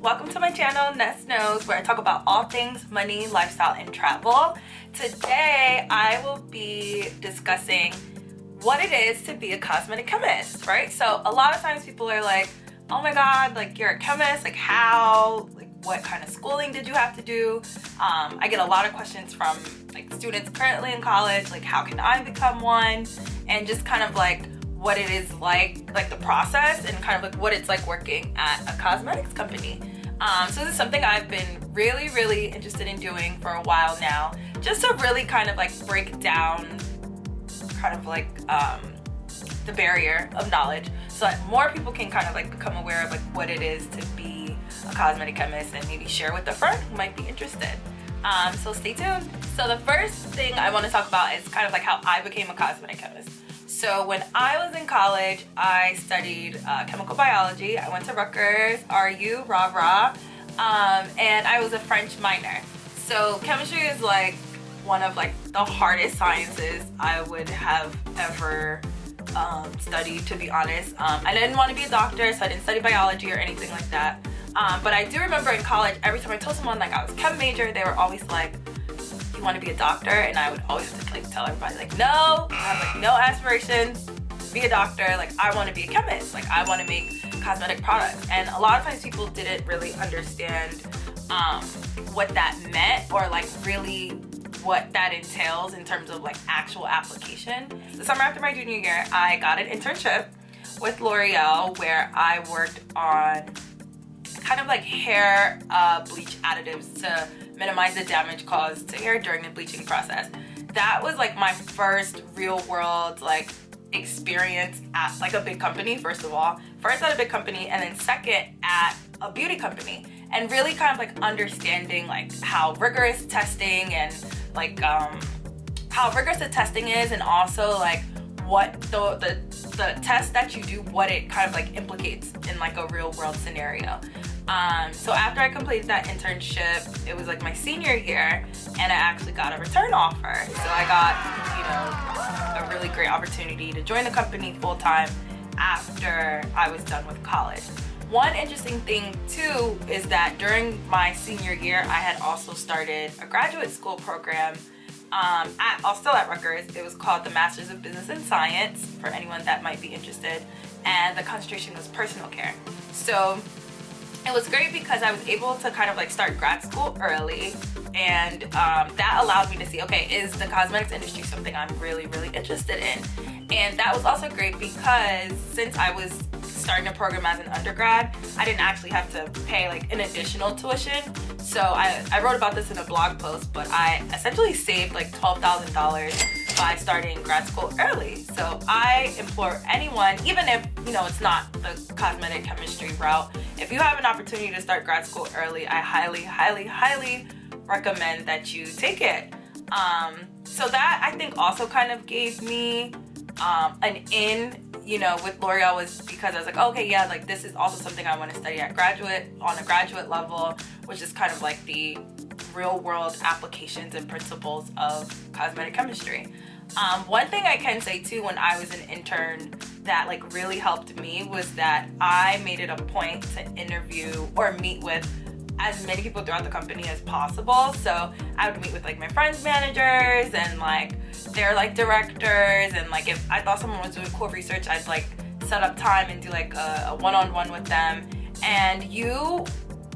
welcome to my channel, Ness Knows, where I talk about all things money, lifestyle, and travel. Today, I will be discussing what it is to be a cosmetic chemist, right? So a lot of times people are like, oh my God, like you're a chemist, like how, like what kind of schooling did you have to do? I get a lot of questions from like students currently in college, like how can I become one? And just kind of like what it is like the process and kind of like what it's like working at a cosmetics company. So this is something I've been really interested in doing for a while now, just to really kind of like break down kind of like the barrier of knowledge so that more people can kind of like become aware of like what it is to be a cosmetic chemist and maybe share with a friend who might be interested. So stay tuned. So the first thing I want to talk about is kind of like how I became a cosmetic chemist. So when I was in college, I studied chemical biology. I went to Rutgers, RU, rah. And I was a French minor. So chemistry is like one of like the hardest sciences I would have ever studied, to be honest. I didn't want to be a doctor, so I didn't study biology or anything like that. But I do remember in college, every time I told someone like I was a chem major, they were always like, you want to be a doctor? And I would always just like tell everybody like, no, I have like no aspirations to be a doctor. Like I want to be a chemist. Like I want to make cosmetic products. And a lot of times people didn't really understand what that meant, or like really what that entails in terms of like actual application. The summer after my junior year, I got an internship with L'Oreal where I worked on kind of like hair bleach additives to minimize the damage caused to hair during the bleaching process. That was like my first real world like experience at like a big company, first of all. First at a big company, and then second at a beauty company. And really kind of like understanding like how rigorous testing and like how rigorous the testing is, and also like what the test that you do, what it kind of like implicates in like a real world scenario. So after I completed that internship, it was like my senior year, and I actually got a return offer. So I got, a really great opportunity to join the company full time after I was done with college. One interesting thing too is that during my senior year, I had also started a graduate school program still at Rutgers. It was called the Masters of Business and Science, for anyone that might be interested, and the concentration was personal care. So it was great because I was able to kind of like start grad school early, and that allowed me to see, okay, is the cosmetics industry something I'm really interested in? And that was also great because since I was starting a program as an undergrad, I didn't actually have to pay like an additional tuition. So I wrote about this in a blog post, but I essentially saved like $12,000 by starting grad school early. So I implore anyone, even if it's not the cosmetic chemistry route, if you have an opportunity to start grad school early, I highly recommend that you take it. So that I think also kind of gave me an in, with L'Oreal, was because I was like, okay, yeah, like this is also something I want to study on a graduate level, which is kind of like the real world applications and principles of cosmetic chemistry. One thing I can say too, when I was an intern, that like really helped me was that I made it a point to interview or meet with as many people throughout the company as possible. So I would meet with like my friends' managers and like their like directors, and like if I thought someone was doing cool research, I'd like set up time and do like a one-on-one with them. And you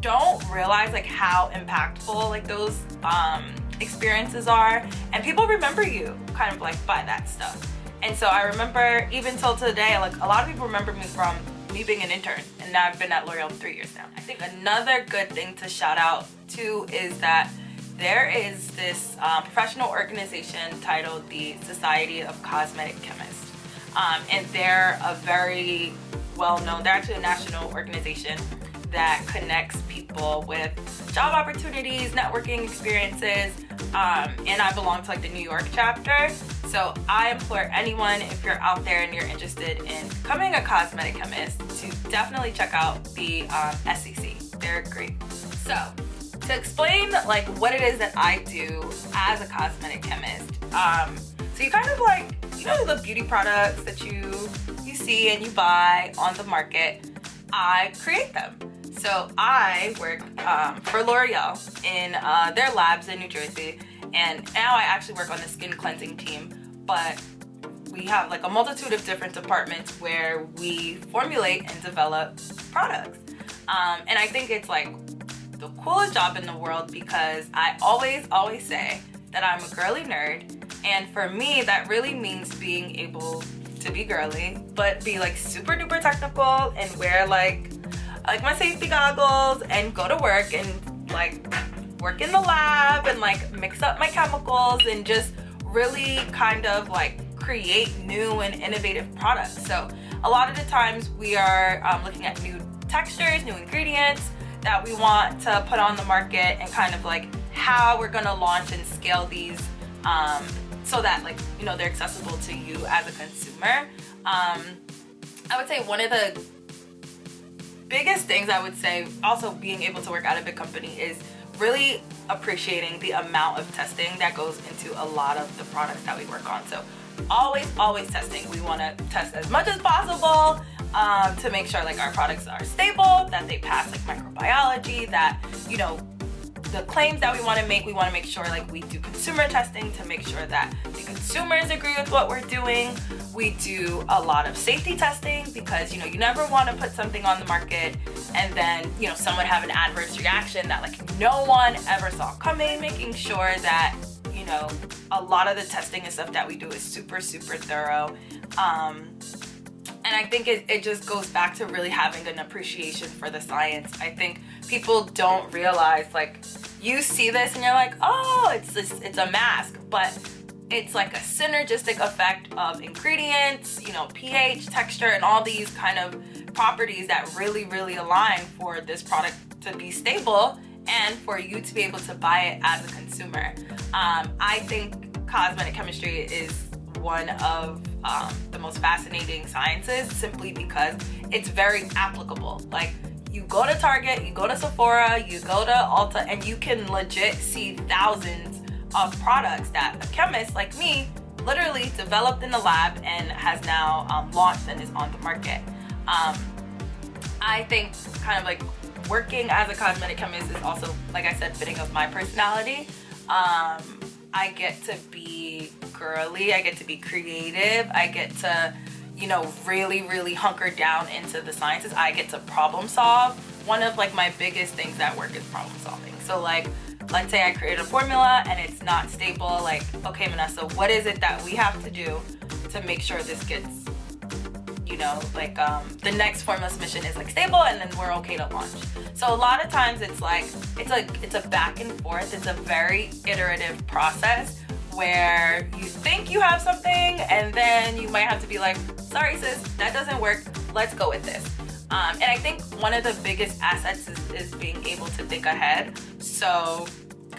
don't realize like how impactful like those experiences are, and people remember you kind of like by that stuff. And so I remember even till today, like a lot of people remember me from me being an intern, and now I've been at L'Oreal 3 years now. I think another good thing to shout out to is that there is this professional organization titled the Society of Cosmetic Chemists, and they're a very well-known, they're actually a national organization that connects people with job opportunities, networking experiences, and I belong to like the New York chapter. So I implore anyone, if you're out there and you're interested in becoming a cosmetic chemist, to definitely check out the SEC. They're great. So to explain like what it is that I do as a cosmetic chemist, so you kind of like, the beauty products that you see and you buy on the market, I create them. So I work for L'Oreal in their labs in New Jersey, and now I actually work on the skin cleansing team, but we have like a multitude of different departments where we formulate and develop products. And I think it's like the coolest job in the world because I always say that I'm a girly nerd, and for me that really means being able to be girly but be like super duper technical and wear like my safety goggles and go to work and like work in the lab and like mix up my chemicals and just really kind of like create new and innovative products. So a lot of the times we are looking at new textures, new ingredients that we want to put on the market, and kind of like how we're gonna launch and scale these so that like, you know, they're accessible to you as a consumer. I would say one of the biggest things I would say, also being able to work at a big company, is really appreciating the amount of testing that goes into a lot of the products that we work on. So always testing. We want to test as much as possible to make sure like our products are stable, that they pass like microbiology, that, you know, the claims that we want to make sure like we do consumer testing to make sure that the consumers agree with what we're doing. We do a lot of safety testing because, you know, you never want to put something on the market and then, you know, someone have an adverse reaction that like no one ever saw coming. Making sure that, you know, a lot of the testing and stuff that we do is super thorough. And I think it just goes back to really having an appreciation for the science. I think people don't realize, like, you see this and you're like, oh, it's a mask, but it's like a synergistic effect of ingredients, you know, pH, texture, and all these kind of properties that really align for this product to be stable and for you to be able to buy it as a consumer. I think cosmetic chemistry is one of the most fascinating sciences, simply because it's very applicable. Like, you go to Target, you go to Sephora, you go to Ulta, and you can legit see thousands of products that a chemist like me literally developed in the lab and has now launched and is on the market. I think kind of like working as a cosmetic chemist is also, like I said, fitting of my personality. I get to be girly, I get to be creative, I get to, you know, really hunker down into the sciences. I get to problem solve. One of like my biggest things at work is problem solving. So like, let's say I create a formula and it's not stable. Like, okay, Vanessa, what is it that we have to do to make sure this gets, you know, like the next formula submission is like stable, and then we're okay to launch. So a lot of times it's a back and forth. It's a very iterative process where you think you have something and then you might have to be like, sorry sis, that doesn't work, let's go with this. And I think one of the biggest assets is being able to think ahead. So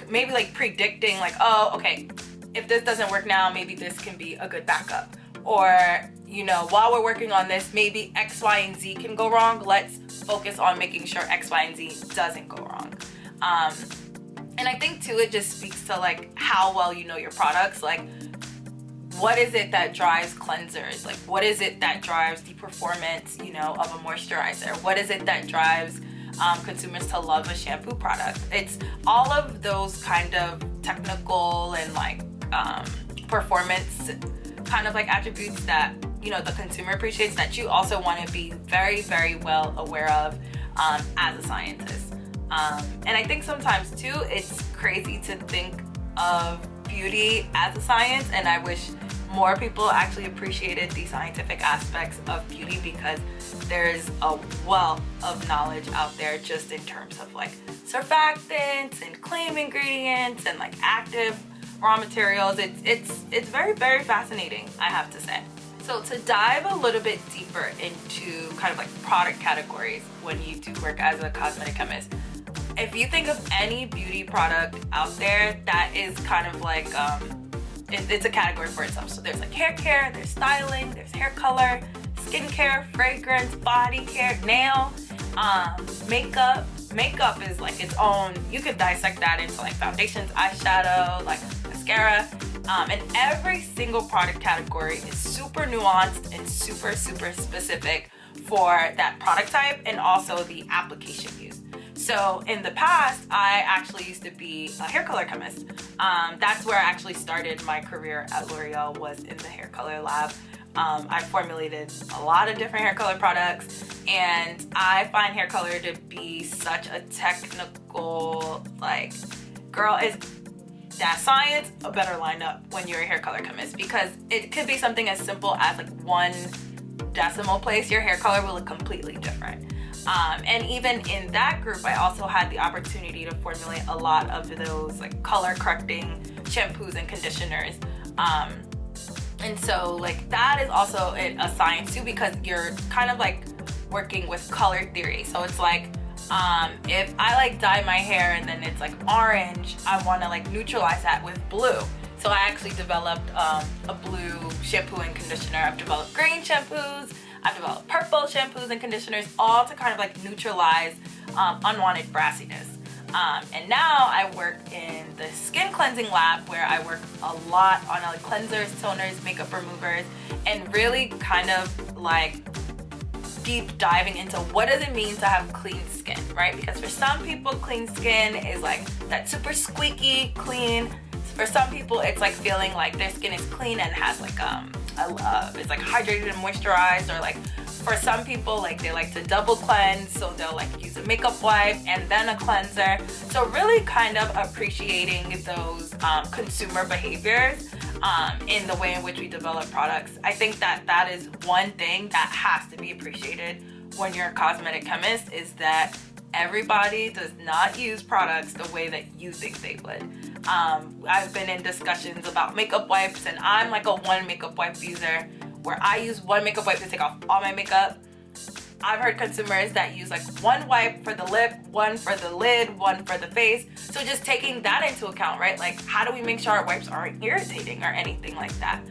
maybe like predicting like, oh, okay, if this doesn't work now, maybe this can be a good backup. Or, you know, while we're working on this, maybe X, Y, and Z can go wrong. Let's focus on making sure X, Y, and Z doesn't go wrong. And I think too, it just speaks to like how well you know your products. Like, what is it that drives cleansers? Like, what is it that drives the performance, you know, of a moisturizer? What is it that drives consumers to love a shampoo product? It's all of those kind of technical and like performance kind of like attributes that, you know, the consumer appreciates, that you also want to be very well aware of as a scientist. And I think sometimes too, it's crazy to think of beauty as a science, and I wish more people actually appreciated the scientific aspects of beauty, because there's a wealth of knowledge out there just in terms of like surfactants and claim ingredients and like active raw materials. It's very fascinating, I have to say. So to dive a little bit deeper into kind of like product categories when you do work as a cosmetic chemist, if you think of any beauty product out there that is kind of like it's a category for itself. So there's like hair care, there's styling, there's hair color, skincare, fragrance, body care, nail, makeup. Makeup is like its own, you could dissect that into like foundations, eyeshadow, like mascara, and every single product category is super nuanced and super specific for that product type and also the application used. So in the past, I actually used to be a hair color chemist. That's where I actually started my career at L'Oreal, was in the hair color lab. I formulated a lot of different hair color products, and I find hair color to be such a technical, like, girl, is that science a better lineup when you're a hair color chemist, because it could be something as simple as like 1 decimal place. Your hair color will look completely different. And even in that group, I also had the opportunity to formulate a lot of those like color correcting shampoos and conditioners. And so like that is also a science too, because you're kind of like working with color theory. So it's like, if I like dye my hair and then it's like orange, I want to like neutralize that with blue. So I actually developed a blue shampoo and conditioner. I've developed green shampoos. I've developed purple shampoos and conditioners, all to kind of like neutralize unwanted brassiness. And now I work in the skin cleansing lab, where I work a lot on like cleansers, toners, makeup removers, and really kind of like deep diving into what does it mean to have clean skin, right? Because for some people, clean skin is like that super squeaky clean. For some people, it's like feeling like their skin is clean and has like it's like hydrated and moisturized. Or like for some people, like they like to double cleanse, so they'll like use a makeup wipe and then a cleanser. So really kind of appreciating those consumer behaviors in the way in which we develop products. I think that that is one thing that has to be appreciated when you're a cosmetic chemist, is that everybody does not use products the way that you think they would. I've been in discussions about makeup wipes, and I'm like a 1 makeup wipe user, where I use 1 makeup wipe to take off all my makeup. I've heard consumers that use like 1 wipe for the lip, 1 for the lid, 1 for the face. So just taking that into account, right? Like, how do we make sure our wipes aren't irritating or anything like that?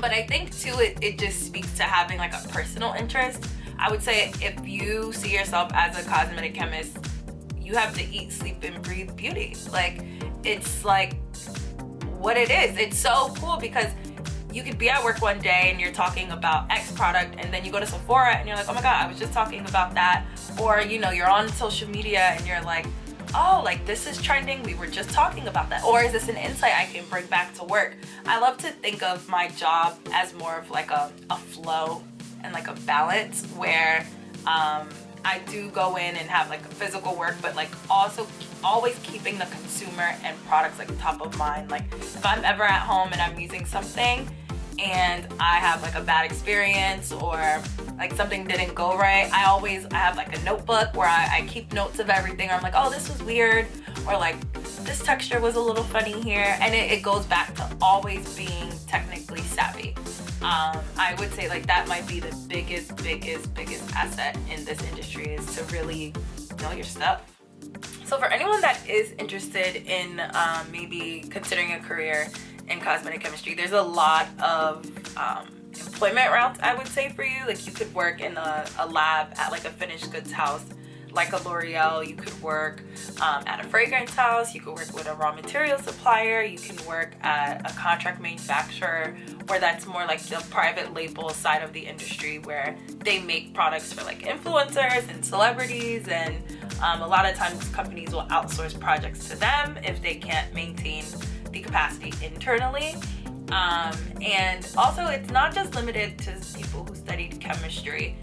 But I think too, it just speaks to having like a personal interest. I would say if you see yourself as a cosmetic chemist, you have to eat, sleep, and breathe beauty. Like, it's like what it is. It's so cool, because you could be at work one day and you're talking about X product, and then you go to Sephora and you're like, oh my God, I was just talking about that. Or, you know, you're on social media and you're like, oh, like this is trending, we were just talking about that. Or is this an insight I can bring back to work? I love to think of my job as more of like a flow and like a balance, where I do go in and have like a physical work, but like also always keeping the consumer and products like top of mind. Like if I'm ever at home and I'm using something and I have like a bad experience, or like something didn't go right, I have like a notebook where I keep notes of everything. Or I'm like, oh, this was weird, or like this texture was a little funny here. And it goes back to always being technically savvy. I would say like that might be the biggest asset in this industry, is to really know your stuff. So for anyone that is interested in maybe considering a career in cosmetic chemistry, there's a lot of employment routes, I would say, for you. Like you could work in a lab at like a finished goods house like a L'Oreal. You could work at a fragrance house. You could work with a raw material supplier. You can work at a contract manufacturer, where that's more like the private label side of the industry, where they make products for like influencers and celebrities. And a lot of times companies will outsource projects to them if they can't maintain the capacity internally. And also, it's not just limited to people who studied chemistry,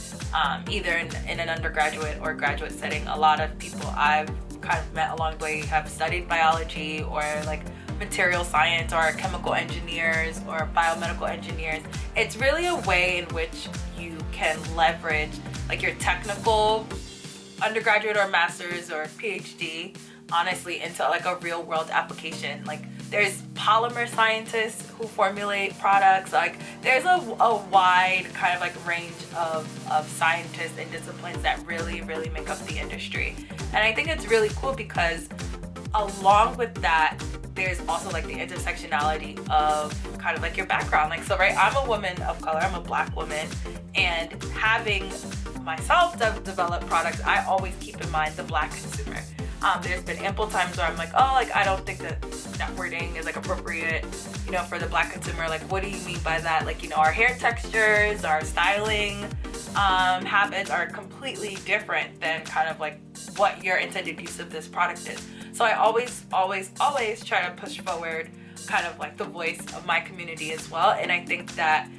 either in an undergraduate or graduate setting. A lot of people I've kind of met along the way have studied biology, or like material science, or chemical engineers, or biomedical engineers. It's really a way in which you can leverage like your technical undergraduate or master's or PhD, honestly, into like a real world application. Like there's polymer scientists who formulate products. Like there's a wide kind of like range of scientists and disciplines that really make up the industry. And I think it's really cool, because along with that, there's also like the intersectionality of kind of like your background. Like, so right, I'm a woman of color, I'm a Black woman, and having myself develop products, I always keep in mind the Black consumer. There's been ample times where I'm like, oh, like I don't think that wording is like appropriate, you know, for the Black consumer. Like, what do you mean by that? Like, you know, our hair textures, our styling, habits are completely different than kind of like what your intended use of this product is. So I always try to push forward kind of like the voice of my community as well. And I think that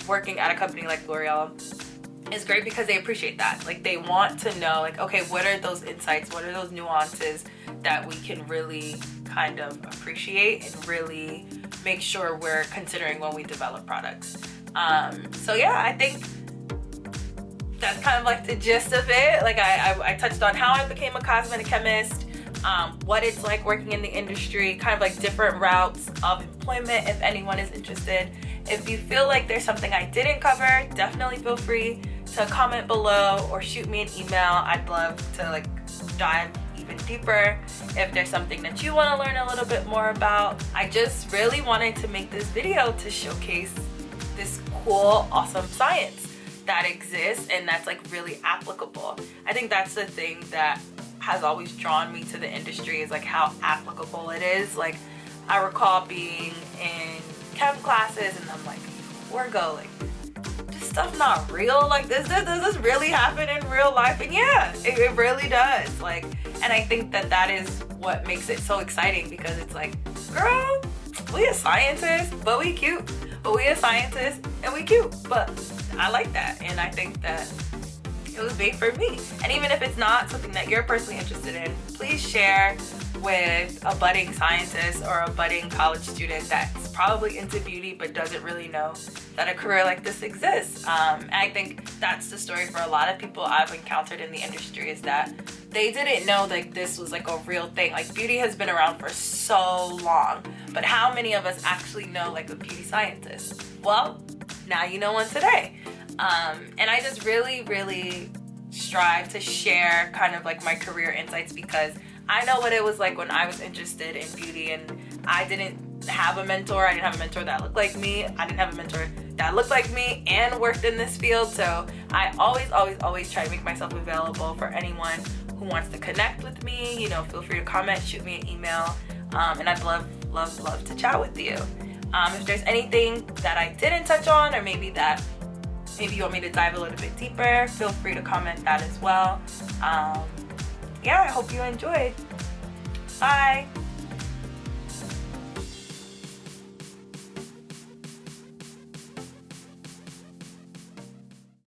working at a company like L'Oreal is great because they appreciate that. Like, they want to know, like, okay, what are those insights, what are those nuances that we can really kind of appreciate and really make sure we're considering when we develop products. So yeah, I think that's kind of like the gist of it. Like, I touched on how I became a cosmetic chemist, what it's like working in the industry, kind of like different routes of employment if anyone is interested. If you feel like there's something I didn't cover, definitely feel free to comment below or shoot me an email. I'd love to like dive even deeper if there's something that you want to learn a little bit more about. I just really wanted to make this video to showcase this cool, awesome science that exists and that's like really applicable. I think that's the thing that has always drawn me to the industry, is like how applicable it is. Like, I recall being in chem classes and I'm like, Orgo, like, this stuff not real? Like, does this really happen in real life? And yeah, it really does. Like, and I think that that is what makes it so exciting, because it's like, girl, we a scientist, but we cute. But we a scientist and we cute. But I like that, and I think that it was made for me. And even if it's not something that you're personally interested in, please share with a budding scientist or a budding college student that's probably into beauty but doesn't really know that a career like this exists. And I think that's the story for a lot of people I've encountered in the industry, is that they didn't know like this was like a real thing. Like, beauty has been around for so long, but how many of us actually know like a beauty scientist? Well, now you know one today. And I just really strive to share kind of like my career insights, because I know what it was like when I was interested in beauty and I didn't have a mentor. I didn't have a mentor that looked like me. I didn't have a mentor that looked like me and worked in this field. So I always try to make myself available for anyone who wants to connect with me. You know, feel free to comment, shoot me an email, and I'd love to chat with you. If there's anything that I didn't touch on, or maybe you want me to dive a little bit deeper, feel free to comment that as well. Yeah, I hope you enjoyed. Bye.